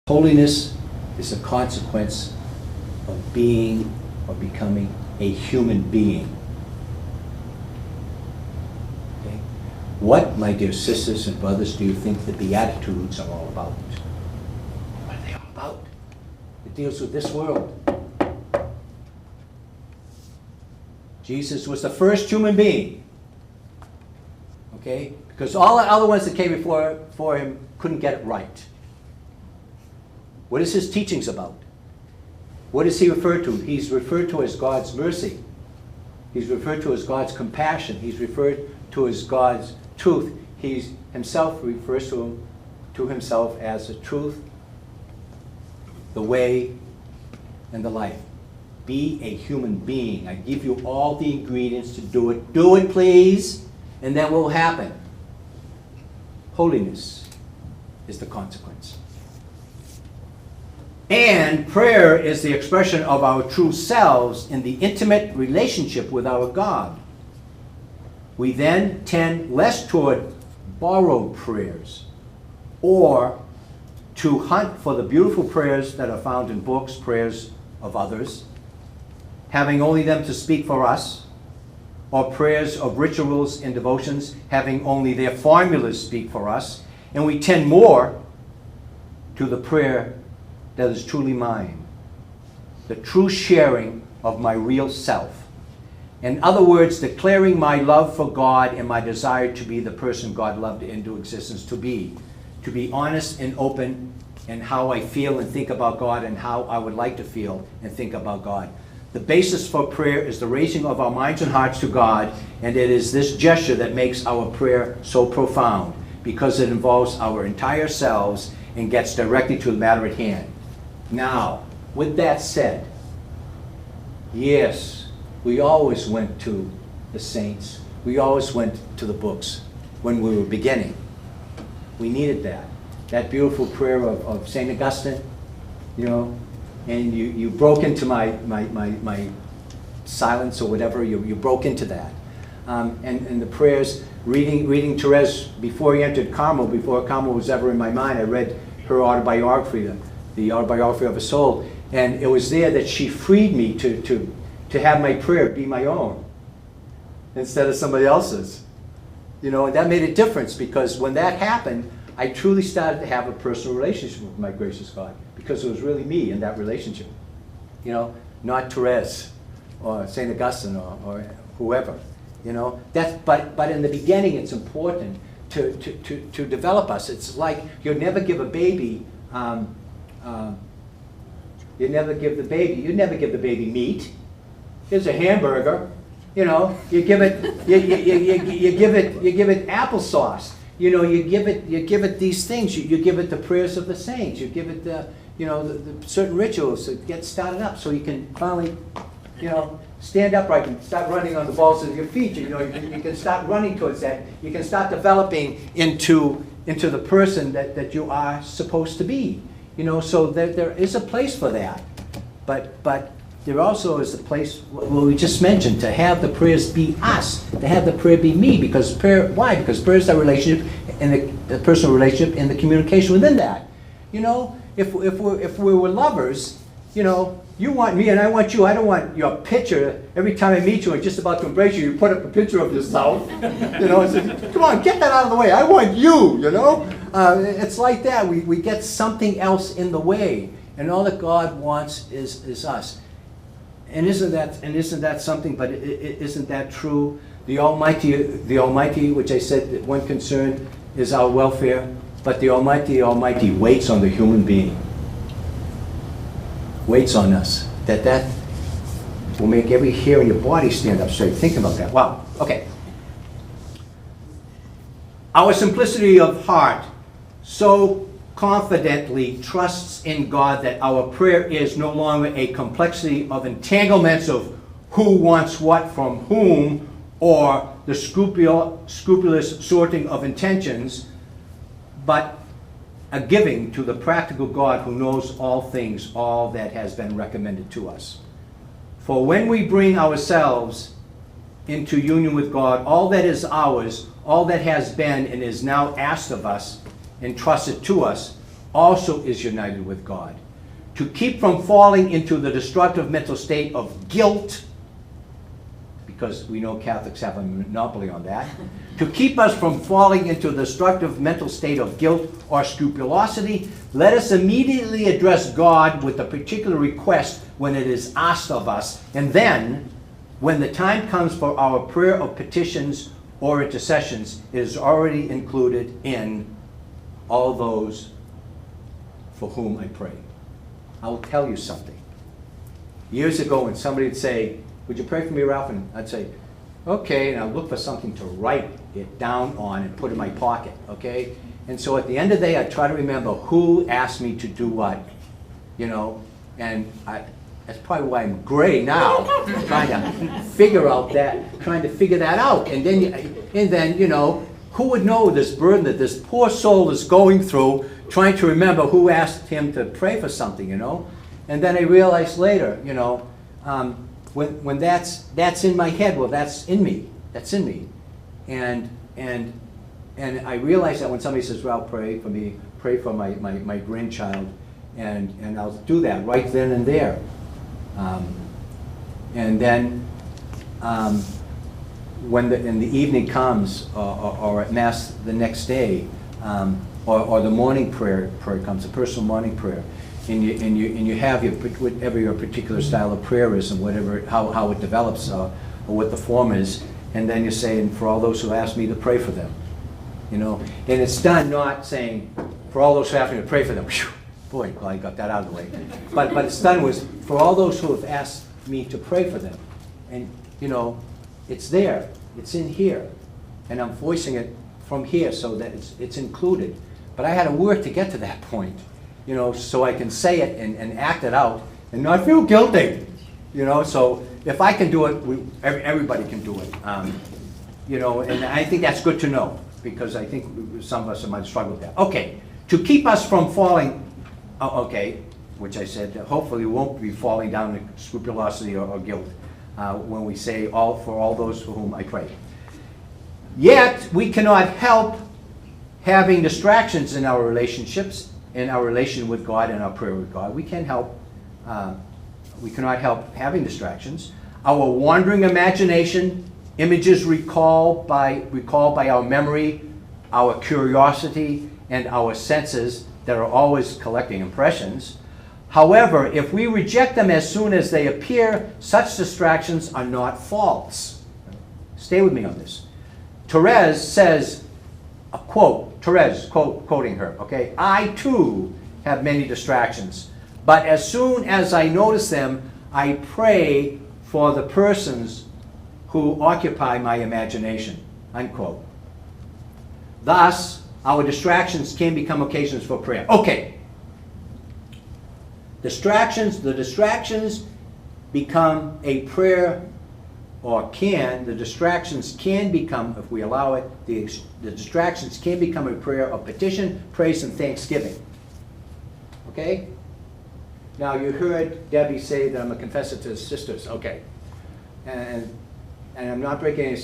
Holiness is a consequence of being or becoming a human being. Okay? What, my dear sisters and brothers, do you think the Beatitudes are all about? What are they all about? It deals with this world. Jesus was the first human being. Okay? Because all the other ones that came before him couldn't get it right. What is his teachings about? What is he referred to? He's referred to as God's mercy. He's referred to as God's compassion. He's referred to as God's truth. He himself refers to himself as the truth, the way, and the life. Be a human being. I give you all the ingredients to do it. Do it, please, and then what will happen? Holiness is the consequence. And prayer is the expression of our true selves in the intimate relationship with our God. We then tend less toward borrowed prayers or to hunt for the beautiful prayers that are found in books, prayers of others, having only them to speak for us, or prayers of rituals and devotions, having only their formulas speak for us. And we tend more to the prayer that is truly mine, the true sharing of my real self. In other words, declaring my love for God and my desire to be the person God loved into existence to be honest and open in how I feel and think about God and how I would like to feel and think about God. The basis for prayer is the raising of our minds and hearts to God, and it is this gesture that makes our prayer so profound, because it involves our entire selves and gets directly to the matter at hand. Now, with that said, yes, we always went to the saints. We always went to the books when we were beginning. We needed that. That beautiful prayer of St. Augustine, you know, and you broke into my silence or whatever. You broke into that. And the prayers, reading Therese before he entered Carmel, before Carmel was ever in my mind, I read her autobiography, the Autobiography of a Soul, and it was there that she freed me to have my prayer be my own instead of somebody else's. You know, and that made a difference, because when that happened, I truly started to have a personal relationship with my gracious God, because it was really me in that relationship. You know, not Therese or St. Augustine or whoever. You know, but in the beginning it's important to develop us. It's like you'll never give a baby you never give the baby meat. Here's a hamburger. You know, you give it applesauce. You know, you give it these things. You give it the prayers of the saints. You give it the certain rituals to get started up, so you can finally, stand upright and start running on the balls of your feet. You can start running towards that. You can start developing into the person that you are supposed to be. So there is a place for that, but there also is a place, what we just mentioned, to have the prayers be us, to have the prayer be me, because prayer, why? Because prayer is our relationship, and the personal relationship, and the communication within that. If we were lovers, you want me and I want you. I don't want your picture every time I meet you and just about to embrace you. You put up a picture of yourself, and say, come on, get that out of the way. I want you. It's like that. We get something else in the way, and all that God wants is us. And isn't that something? But isn't that true? The Almighty, which I said that one concern is our welfare, but the Almighty waits on the human being. Waits on us. That will make every hair in your body stand up straight. Think about that. Wow. Okay. Our simplicity of heart so confidently trusts in God that our prayer is no longer a complexity of entanglements of who wants what from whom, or the scrupulous sorting of intentions, but a giving to the practical God who knows all things, all that has been recommended to us. For when we bring ourselves into union with God, all that is ours, all that has been and is now asked of us, entrusted to us, also is united with God. To keep from falling into the destructive mental state of guilt, because we know Catholics have a monopoly on that, to keep us from falling into the destructive mental state of guilt or scrupulosity, let us immediately address God with a particular request when it is asked of us, and then, when the time comes for our prayer of petitions or intercessions, it is already included in all those for whom I pray. I will tell you something. Years ago, when somebody would say, would you pray for me, Ralph? And I'd say, okay, and I'd look for something to write it down on and put in my pocket, okay? And so at the end of the day, I'd try to remember who asked me to do what, you know? And that's probably why I'm gray now, trying to figure that out. And then, you know, who would know this burden that this poor soul is going through, trying to remember who asked him to pray for something, you know? And then I realized later, you know, when that's in my head, well, that's in me. That's in me. And I realize that when somebody says, well, pray for me, pray for my grandchild, and I'll do that right then and there. And then when the evening comes, or at Mass the next day, or the morning prayer comes, the personal morning prayer, and you have whatever your particular style of prayer is, and whatever how it develops, or what the form is, and then you say, and for all those who ask me to pray for them, you know, and it's done not saying for all those who ask me to pray for them. Whew, boy, well, I got that out of the way. But it's done was for all those who have asked me to pray for them, and you know, it's there, it's in here, and I'm voicing it from here so that it's included. But I had to work to get to that point, you know, so I can say it and act it out and not feel guilty, you know. So if I can do it, everybody can do it, you know. And I think that's good to know, because I think some of us might struggle with that. Okay, to keep us from falling, okay, which I said hopefully won't be falling down to scrupulosity or guilt when we say for all those for whom I pray. Yet we cannot help having distractions in our relationships, in our relation with God and our prayer with God. We cannot help having distractions. Our wandering imagination, images recalled by our memory, our curiosity, and our senses that are always collecting impressions. However, if we reject them as soon as they appear, such distractions are not false. Stay with me on this. Therese says, quoting her, okay, I too have many distractions, but as soon as I notice them, I pray for the persons who occupy my imagination, unquote. Thus, our distractions can become occasions for prayer. Okay. The distractions become a prayer, the distractions can become, if we allow it, the distractions can become a prayer of petition, praise, and thanksgiving. Okay? Now, you heard Debbie say that I'm a confessor to his sisters. Okay. And I'm not breaking any